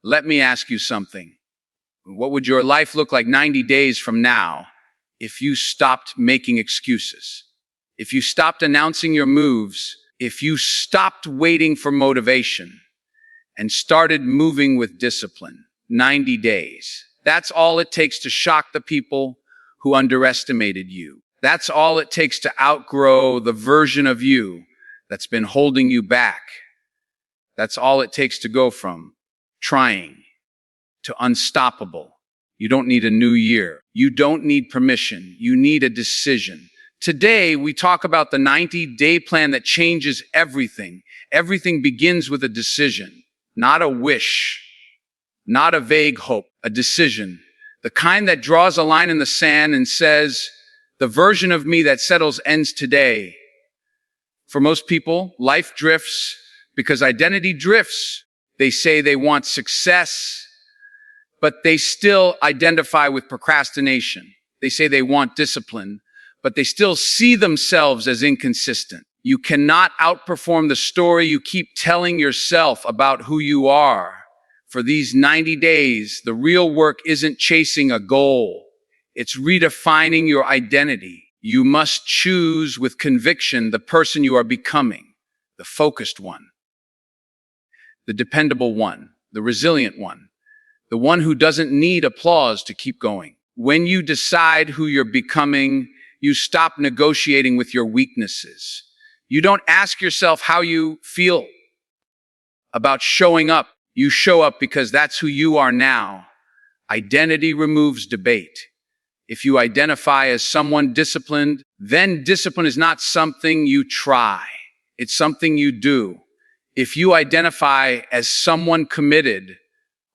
Let me ask you something. What would your life look like 90 days from now if you stopped making excuses? If you stopped announcing your moves, if you stopped waiting for motivation and started moving with discipline? 90 days. That's all it takes to shock the people who underestimated you. That's all it takes to outgrow the version of you that's been holding you back. That's all it takes to go from trying to unstoppable. You don't need a new year. You don't need permission. You need a decision. Today, we talk about the 90-day plan that changes everything. Everything begins with a decision, not a wish, not a vague hope, a decision. The kind that draws a line in the sand and says, the version of me that settles ends today. For most people, life drifts because identity drifts. They say they want success, but they still identify with procrastination. They say they want discipline, but they still see themselves as inconsistent. You cannot outperform the story you keep telling yourself about who you are. For these 90 days, the real work isn't chasing a goal. It's redefining your identity. You must choose with conviction the person you are becoming, the focused one, the dependable one, the resilient one, the one who doesn't need applause to keep going. When you decide who you're becoming, you stop negotiating with your weaknesses. You don't ask yourself how you feel about showing up. You show up because that's who you are now. Identity removes debate. If you identify as someone disciplined, then discipline is not something you try. It's something you do. If you identify as someone committed,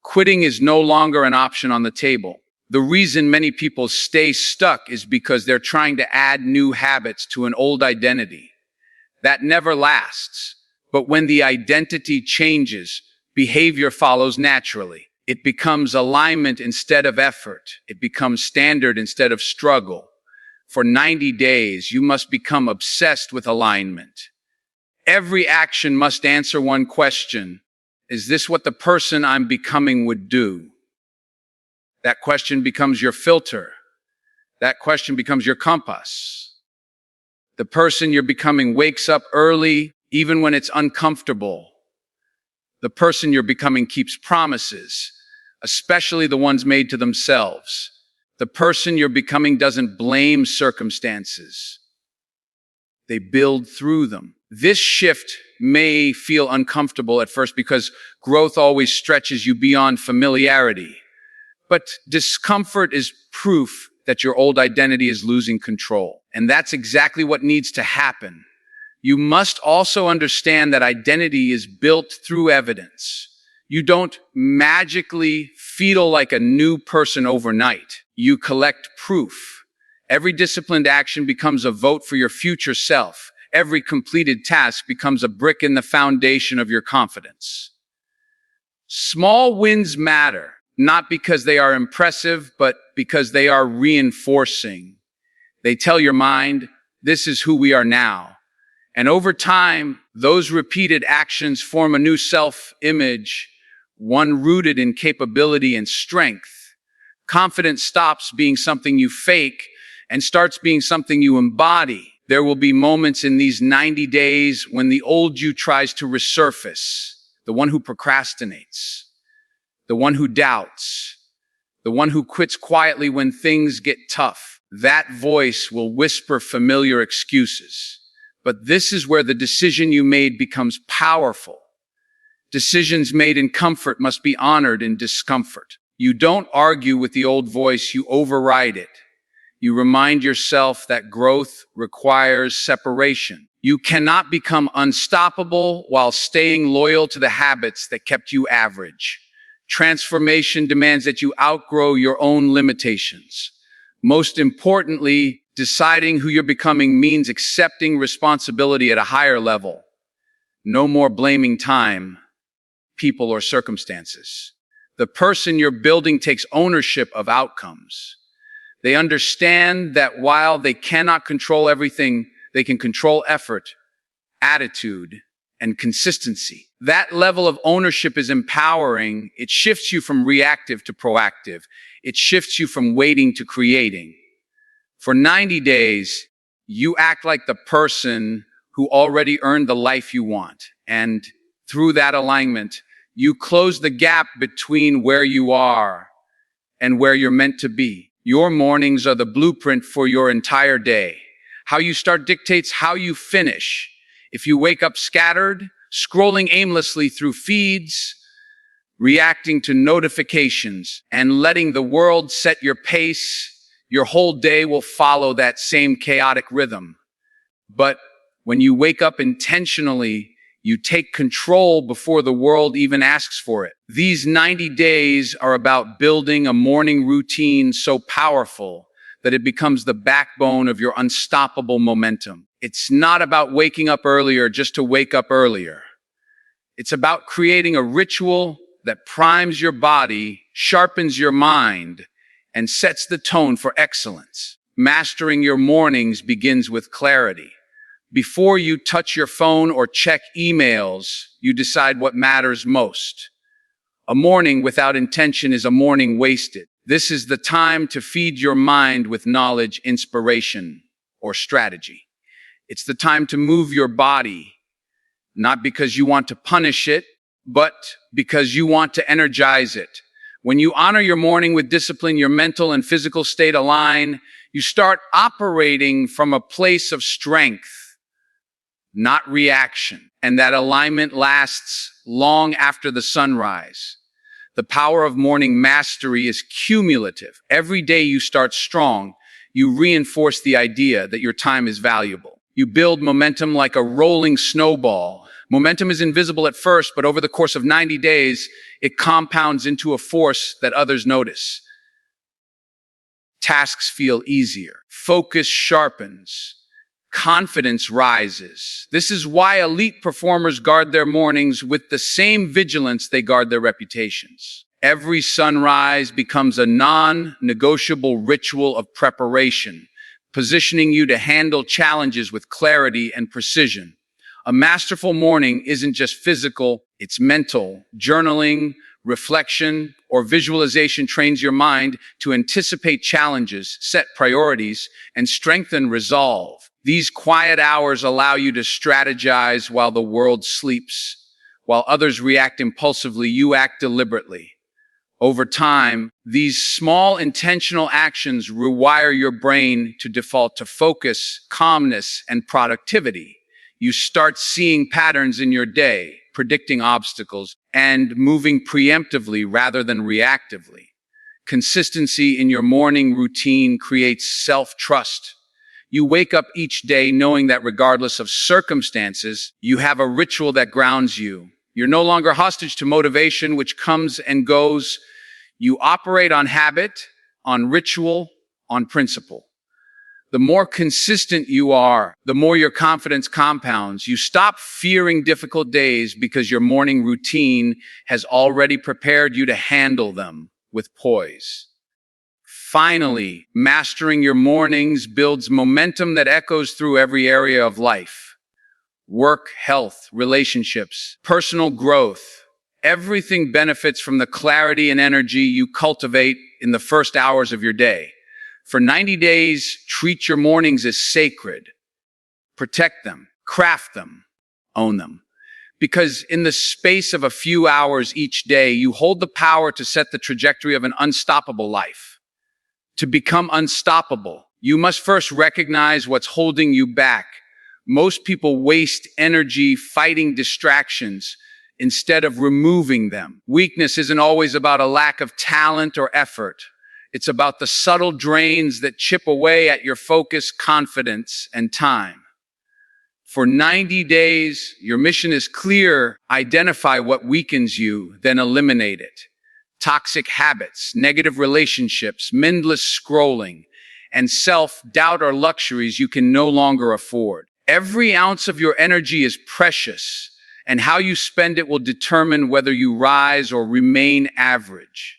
quitting is no longer an option on the table. The reason many people stay stuck is because they're trying to add new habits to an old identity. That never lasts. But when the identity changes, behavior follows naturally. It becomes alignment instead of effort. It becomes standard instead of struggle. For 90 days, you must become obsessed with alignment. Every action must answer one question. Is this what the person I'm becoming would do? That question becomes your filter. That question becomes your compass. The person you're becoming wakes up early, even when it's uncomfortable. The person you're becoming keeps promises, especially the ones made to themselves. The person you're becoming doesn't blame circumstances. They build through them. This shift may feel uncomfortable at first because growth always stretches you beyond familiarity. But discomfort is proof that your old identity is losing control. And that's exactly what needs to happen. You must also understand that identity is built through evidence. You don't magically feel like a new person overnight. You collect proof. Every disciplined action becomes a vote for your future self. Every completed task becomes a brick in the foundation of your confidence. Small wins matter, not because they are impressive, but because they are reinforcing. They tell your mind, this is who we are now. And over time, those repeated actions form a new self-image, one rooted in capability and strength. Confidence stops being something you fake and starts being something you embody. There will be moments in these 90 days when the old you tries to resurface, the one who procrastinates, the one who doubts, the one who quits quietly when things get tough. That voice will whisper familiar excuses. But this is where the decision you made becomes powerful. Decisions made in comfort must be honored in discomfort. You don't argue with the old voice, you override it. You remind yourself that growth requires separation. You cannot become unstoppable while staying loyal to the habits that kept you average. Transformation demands that you outgrow your own limitations. Most importantly, deciding who you're becoming means accepting responsibility at a higher level. No more blaming time, people, or circumstances. The person you're building takes ownership of outcomes. They understand that while they cannot control everything, they can control effort, attitude, and consistency. That level of ownership is empowering. It shifts you from reactive to proactive. It shifts you from waiting to creating. For 90 days, you act like the person who already earned the life you want. And through that alignment, you close the gap between where you are and where you're meant to be. Your mornings are the blueprint for your entire day. How you start dictates how you finish. If you wake up scattered, scrolling aimlessly through feeds, reacting to notifications, and letting the world set your pace, your whole day will follow that same chaotic rhythm. But when you wake up intentionally, you take control before the world even asks for it. These 90 days are about building a morning routine so powerful that it becomes the backbone of your unstoppable momentum. It's not about waking up earlier just to wake up earlier. It's about creating a ritual that primes your body, sharpens your mind, and sets the tone for excellence. Mastering your mornings begins with clarity. Before you touch your phone or check emails, you decide what matters most. A morning without intention is a morning wasted. This is the time to feed your mind with knowledge, inspiration, or strategy. It's the time to move your body, not because you want to punish it, but because you want to energize it. When you honor your morning with discipline, your mental and physical state align. You start operating from a place of strength, not reaction. And that alignment lasts long after the sunrise. The power of morning mastery is cumulative. Every day you start strong, you reinforce the idea that your time is valuable. You build momentum like a rolling snowball. Momentum is invisible at first, but over the course of 90 days, it compounds into a force that others notice. Tasks feel easier. Focus sharpens. Confidence rises. This is why elite performers guard their mornings with the same vigilance they guard their reputations. Every sunrise becomes a non-negotiable ritual of preparation, positioning you to handle challenges with clarity and precision. A masterful morning isn't just physical, it's mental. Journaling, reflection, or visualization trains your mind to anticipate challenges, set priorities, and strengthen resolve. These quiet hours allow you to strategize while the world sleeps. While others react impulsively, you act deliberately. Over time, these small intentional actions rewire your brain to default to focus, calmness, and productivity. You start seeing patterns in your day, predicting obstacles, and moving preemptively rather than reactively. Consistency in your morning routine creates self-trust. You wake up each day knowing that regardless of circumstances, you have a ritual that grounds you. You're no longer hostage to motivation, which comes and goes. You operate on habit, on ritual, on principle. The more consistent you are, the more your confidence compounds. You stop fearing difficult days because your morning routine has already prepared you to handle them with poise. Finally, mastering your mornings builds momentum that echoes through every area of life. Work, health, relationships, personal growth. Everything benefits from the clarity and energy you cultivate in the first hours of your day. For 90 days, treat your mornings as sacred. Protect them, craft them, own them. Because in the space of a few hours each day, you hold the power to set the trajectory of an unstoppable life. To become unstoppable, you must first recognize what's holding you back. Most people waste energy fighting distractions instead of removing them. Weakness isn't always about a lack of talent or effort. It's about the subtle drains that chip away at your focus, confidence, and time. For 90 days, your mission is clear. Identify what weakens you, then eliminate it. Toxic habits, negative relationships, mindless scrolling, and self-doubt are luxuries you can no longer afford. Every ounce of your energy is precious, and how you spend it will determine whether you rise or remain average.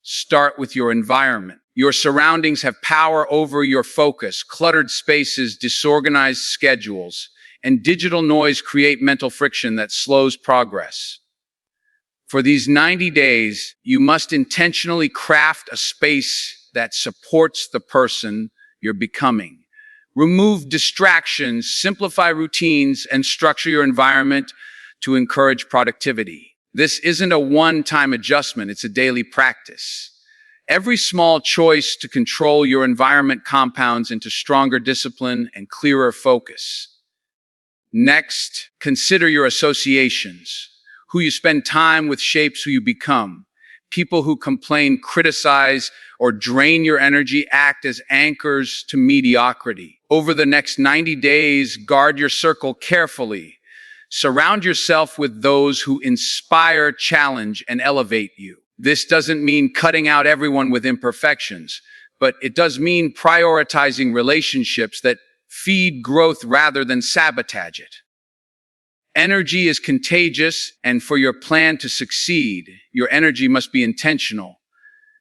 Start with your environment. Your surroundings have power over your focus. Cluttered spaces, disorganized schedules, and digital noise create mental friction that slows progress. For these 90 days, you must intentionally craft a space that supports the person you're becoming. Remove distractions, simplify routines, and structure your environment to encourage productivity. This isn't a one-time adjustment, it's a daily practice. Every small choice to control your environment compounds into stronger discipline and clearer focus. Next, consider your associations. Who you spend time with shapes who you become. People who complain, criticize, or drain your energy act as anchors to mediocrity. Over the next 90 days, guard your circle carefully. Surround yourself with those who inspire, challenge, and elevate you. This doesn't mean cutting out everyone with imperfections, but it does mean prioritizing relationships that feed growth rather than sabotage it. Energy is contagious, and for your plan to succeed, your energy must be intentional.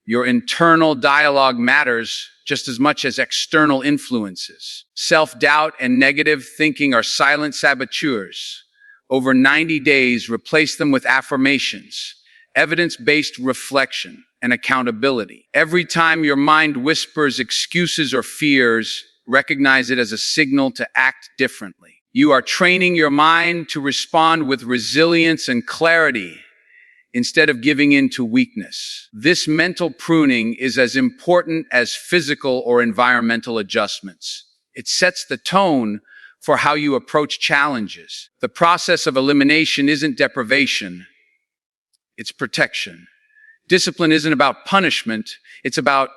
Your internal dialogue matters just as much as external influences. Self-doubt and negative thinking are silent saboteurs. Over 90 days, replace them with affirmations, evidence-based reflection, and accountability. Every time your mind whispers excuses or fears, recognize it as a signal to act differently. You are training your mind to respond with resilience and clarity instead of giving in to weakness. This mental pruning is as important as physical or environmental adjustments. It sets the tone for how you approach challenges. The process of elimination isn't deprivation, it's protection. Discipline isn't about punishment, it's about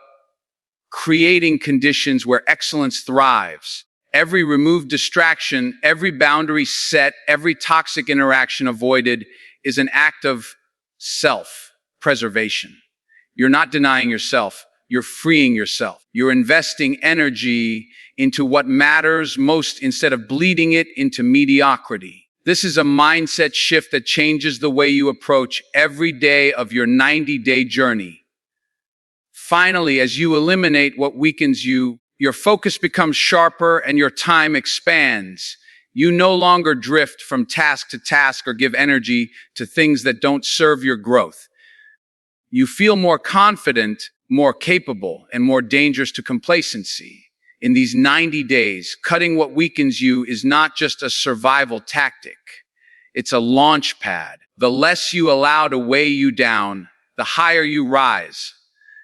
creating conditions where excellence thrives. Every removed distraction, every boundary set, every toxic interaction avoided is an act of self-preservation. You're not denying yourself, you're freeing yourself. You're investing energy into what matters most instead of bleeding it into mediocrity. This is a mindset shift that changes the way you approach every day of your 90-day journey. Finally, as you eliminate what weakens you, your focus becomes sharper and your time expands. You no longer drift from task to task or give energy to things that don't serve your growth. You feel more confident, more capable, and more dangerous to complacency. In these 90 days, cutting what weakens you is not just a survival tactic. It's a launch pad. The less you allow to weigh you down, the higher you rise.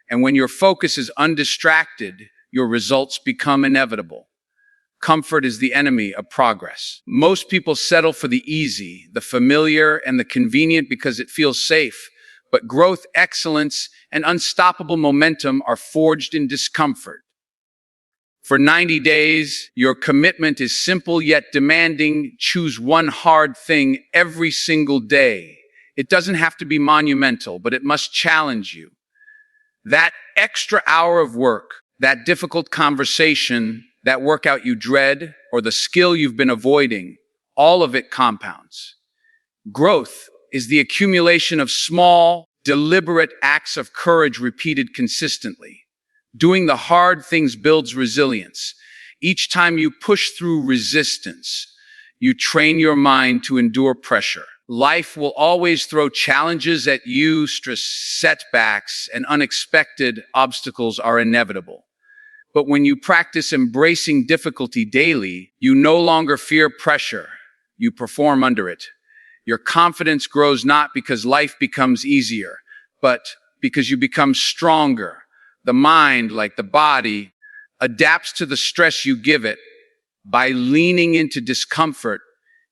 And when your focus is undistracted, your results become inevitable. Comfort is the enemy of progress. Most people settle for the easy, the familiar, and the convenient because it feels safe. But growth, excellence, and unstoppable momentum are forged in discomfort. For 90 days, your commitment is simple yet demanding. Choose one hard thing every single day. It doesn't have to be monumental, but it must challenge you. That extra hour of work, that difficult conversation, that workout you dread, or the skill you've been avoiding, all of it compounds. Growth is the accumulation of small, deliberate acts of courage repeated consistently. Doing the hard things builds resilience. Each time you push through resistance, you train your mind to endure pressure. Life will always throw challenges at you, stress, setbacks, and unexpected obstacles are inevitable. But when you practice embracing difficulty daily, you no longer fear pressure. You perform under it. Your confidence grows not because life becomes easier, but because you become stronger. The mind, like the body, adapts to the stress you give it. By leaning into discomfort,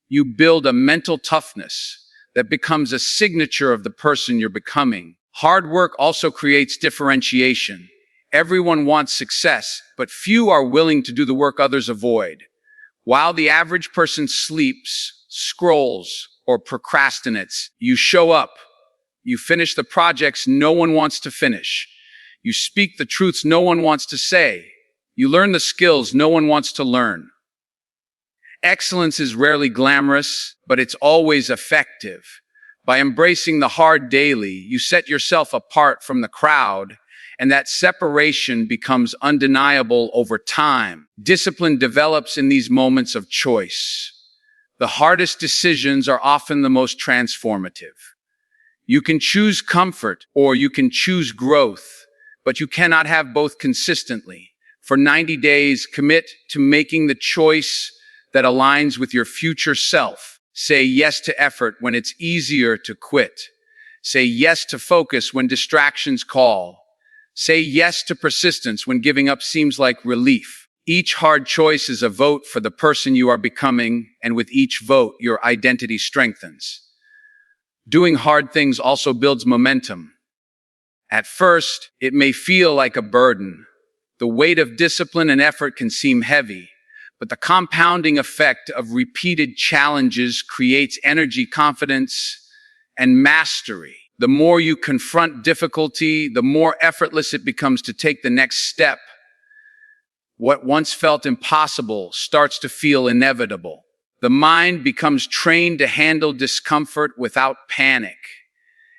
you build a mental toughness that becomes a signature of the person you're becoming. Hard work also creates differentiation. Everyone wants success, but few are willing to do the work others avoid. While the average person sleeps, scrolls, or procrastinates, you show up. You finish the projects no one wants to finish. You speak the truths no one wants to say. You learn the skills no one wants to learn. Excellence is rarely glamorous, but it's always effective. By embracing the hard daily, you set yourself apart from the crowd, and that separation becomes undeniable over time. Discipline develops in these moments of choice. The hardest decisions are often the most transformative. You can choose comfort or you can choose growth, but you cannot have both consistently. For 90 days, commit to making the choice that aligns with your future self. Say yes to effort when it's easier to quit. Say yes to focus when distractions call. Say yes to persistence when giving up seems like relief. Each hard choice is a vote for the person you are becoming, and with each vote, your identity strengthens. Doing hard things also builds momentum. At first, it may feel like a burden. The weight of discipline and effort can seem heavy, but the compounding effect of repeated challenges creates energy, confidence, and mastery. The more you confront difficulty, the more effortless it becomes to take the next step. What once felt impossible starts to feel inevitable. The mind becomes trained to handle discomfort without panic,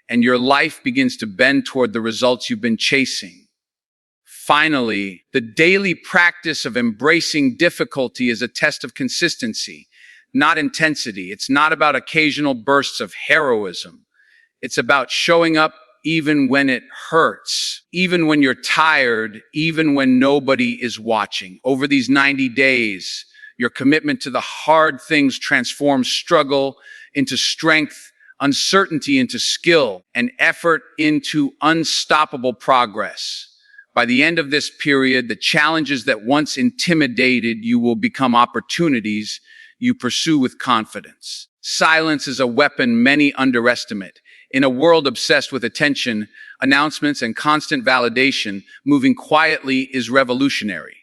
and your life begins to bend toward the results you've been chasing. Finally, the daily practice of embracing difficulty is a test of consistency, not intensity. It's not about occasional bursts of heroism. It's about showing up even when it hurts, even when you're tired, even when nobody is watching. Over these 90 days, your commitment to the hard things transforms struggle into strength, uncertainty into skill, and effort into unstoppable progress. By the end of this period, the challenges that once intimidated you will become opportunities you pursue with confidence. Silence is a weapon many underestimate. In a world obsessed with attention, announcements, and constant validation, moving quietly is revolutionary.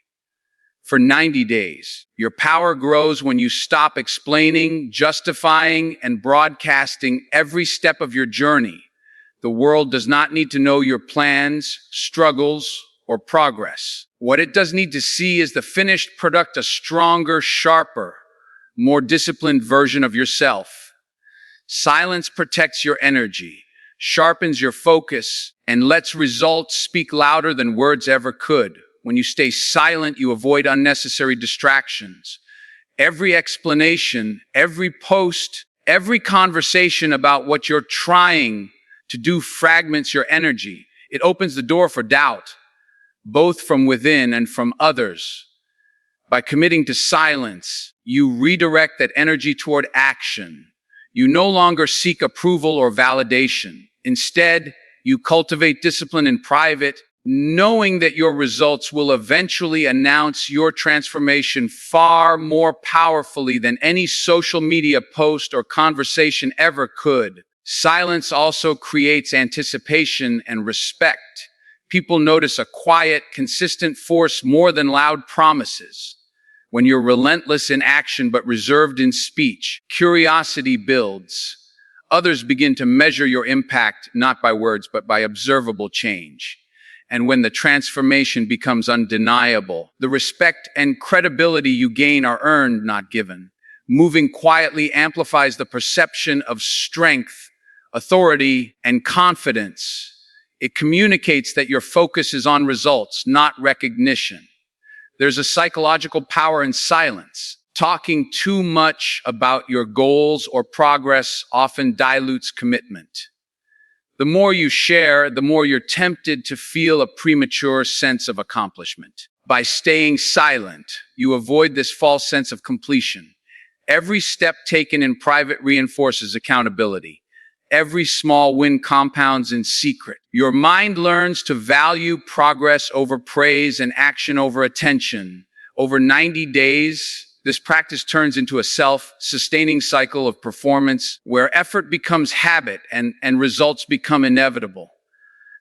For 90 days, your power grows when you stop explaining, justifying, and broadcasting every step of your journey. The world does not need to know your plans, struggles, or progress. What it does need to see is the finished product, a stronger, sharper, more disciplined version of yourself. Silence protects your energy, sharpens your focus, and lets results speak louder than words ever could. When you stay silent, you avoid unnecessary distractions. Every explanation, every post, every conversation about what you're trying to do fragments your energy. It opens the door for doubt, both from within and from others. By committing to silence, you redirect that energy toward action. You no longer seek approval or validation. Instead, you cultivate discipline in private, knowing that your results will eventually announce your transformation far more powerfully than any social media post or conversation ever could. Silence also creates anticipation and respect. People notice a quiet, consistent force more than loud promises. When you're relentless in action but reserved in speech, curiosity builds. Others begin to measure your impact not by words but by observable change. And when the transformation becomes undeniable, the respect and credibility you gain are earned, not given. Moving quietly amplifies the perception of strength, authority, and confidence. It communicates that your focus is on results, not recognition. There's a psychological power in silence. Talking too much about your goals or progress often dilutes commitment. The more you share, the more you're tempted to feel a premature sense of accomplishment. By staying silent, you avoid this false sense of completion. Every step taken in private reinforces accountability. Every small win compounds in secret. Your mind learns to value progress over praise and action over attention. Over 90 days, this practice turns into a self-sustaining cycle of performance where effort becomes habit and results become inevitable.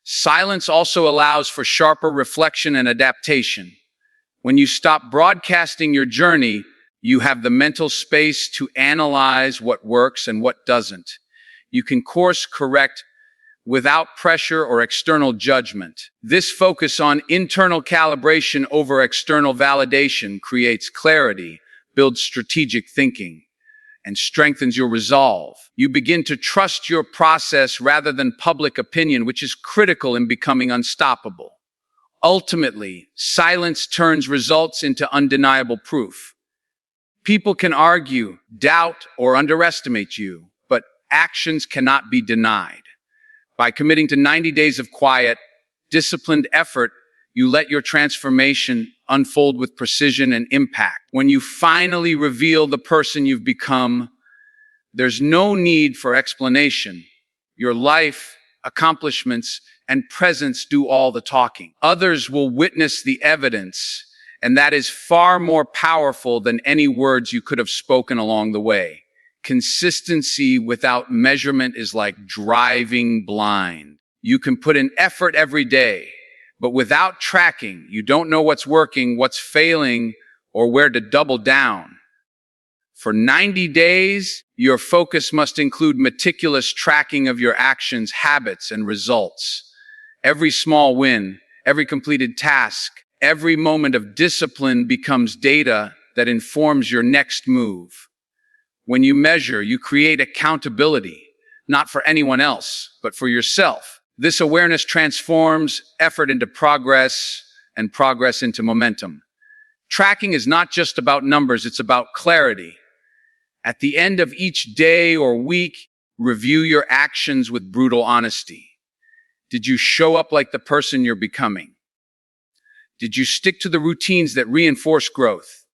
Silence also allows for sharper reflection and adaptation. When you stop broadcasting your journey, you have the mental space to analyze what works and what doesn't. You can course correct without pressure or external judgment. This focus on internal calibration over external validation creates clarity, builds strategic thinking, and strengthens your resolve. You begin to trust your process rather than public opinion, which is critical in becoming unstoppable. Ultimately, silence turns results into undeniable proof. People can argue, doubt, or underestimate you, but actions cannot be denied. By committing to 90 days of quiet, disciplined effort, you let your transformation unfold with precision and impact. When you finally reveal the person you've become, there's no need for explanation. Your life, accomplishments, and presence do all the talking. Others will witness the evidence, and that is far more powerful than any words you could have spoken along the way. Consistency without measurement is like driving blind. You can put in effort every day, but without tracking, you don't know what's working, what's failing, or where to double down. For 90 days, your focus must include meticulous tracking of your actions, habits, and results. Every small win, every completed task, every moment of discipline becomes data that informs your next move. When you measure, you create accountability, not for anyone else, but for yourself. This awareness transforms effort into progress and progress into momentum. Tracking is not just about numbers, it's about clarity. At the end of each day or week, review your actions with brutal honesty. Did you show up like the person you're becoming? Did you stick to the routines that reinforce growth?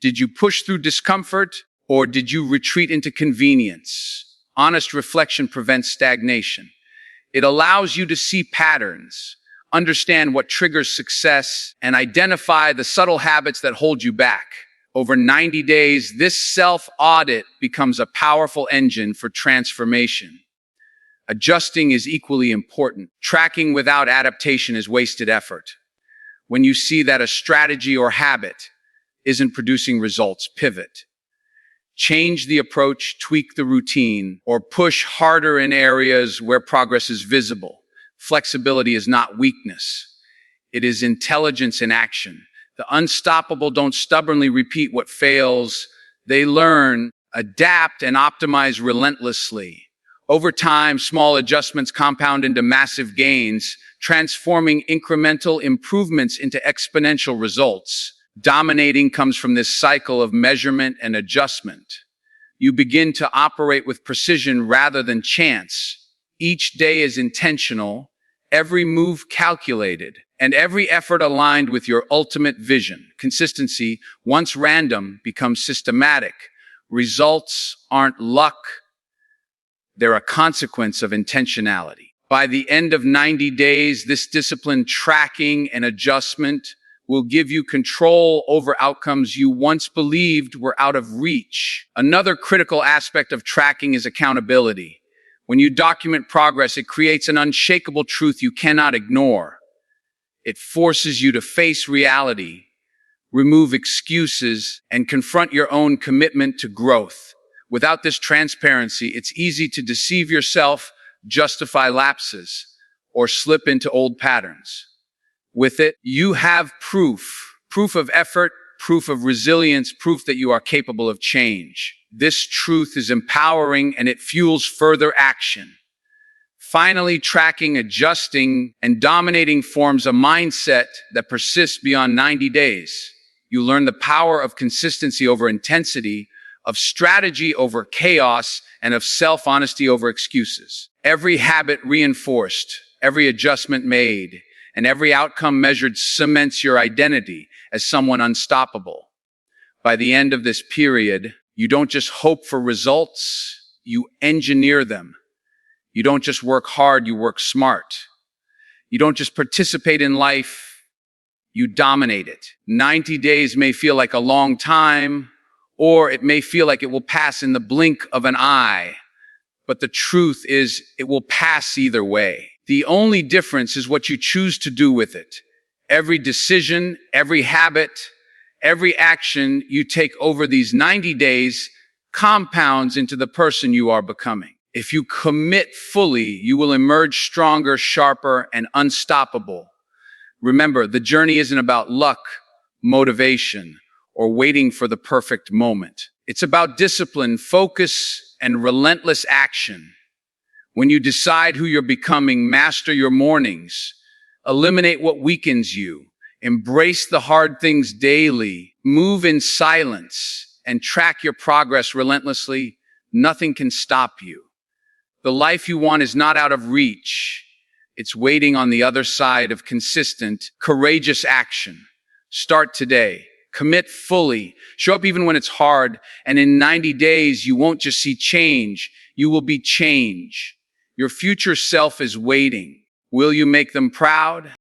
Did you push through discomfort, or did you retreat into convenience? Honest reflection prevents stagnation. It allows you to see patterns, understand what triggers success, and identify the subtle habits that hold you back. Over 90 days, this self-audit becomes a powerful engine for transformation. Adjusting is equally important. Tracking without adaptation is wasted effort. When you see that a strategy or habit isn't producing results, pivot. Change the approach, tweak the routine, or push harder in areas where progress is visible. Flexibility is not weakness. It is intelligence in action. The unstoppable don't stubbornly repeat what fails. They learn, adapt, and optimize relentlessly. Over time, small adjustments compound into massive gains, transforming incremental improvements into exponential results. Dominating comes from this cycle of measurement and adjustment. You begin to operate with precision rather than chance. Each day is intentional, every move calculated, and every effort aligned with your ultimate vision. Consistency, once random, becomes systematic. Results aren't luck, they're a consequence of intentionality. By the end of 90 days, this disciplined tracking and adjustment will give you control over outcomes you once believed were out of reach. Another critical aspect of tracking is accountability. When you document progress, it creates an unshakable truth you cannot ignore. It forces you to face reality, remove excuses, and confront your own commitment to growth. Without this transparency, it's easy to deceive yourself, justify lapses, or slip into old patterns. With it, you have proof of effort, proof of resilience, proof that you are capable of change. This truth is empowering and it fuels further action. Finally, tracking, adjusting, and dominating forms a mindset that persists beyond 90 days. You learn the power of consistency over intensity, of strategy over chaos, and of self-honesty over excuses. Every habit reinforced, every adjustment made, and every outcome measured cements your identity as someone unstoppable. By the end of this period, you don't just hope for results, you engineer them. You don't just work hard, you work smart. You don't just participate in life, you dominate it. 90 days may feel like a long time, or it may feel like it will pass in the blink of an eye. But the truth is, it will pass either way. The only difference is what you choose to do with it. Every decision, every habit, every action you take over these 90 days compounds into the person you are becoming. If you commit fully, you will emerge stronger, sharper, and unstoppable. Remember, the journey isn't about luck, motivation, or waiting for the perfect moment. It's about discipline, focus, and relentless action. When you decide who you're becoming, master your mornings, eliminate what weakens you, Embrace the hard things daily. Move in silence and track your progress relentlessly. Nothing can stop you. The life you want is not out of reach. It's waiting on the other side of consistent, courageous action. Start today. Commit fully. Show up even when it's hard. And in 90 days, you won't just see change. You will be change. Your future self is waiting. Will you make them proud?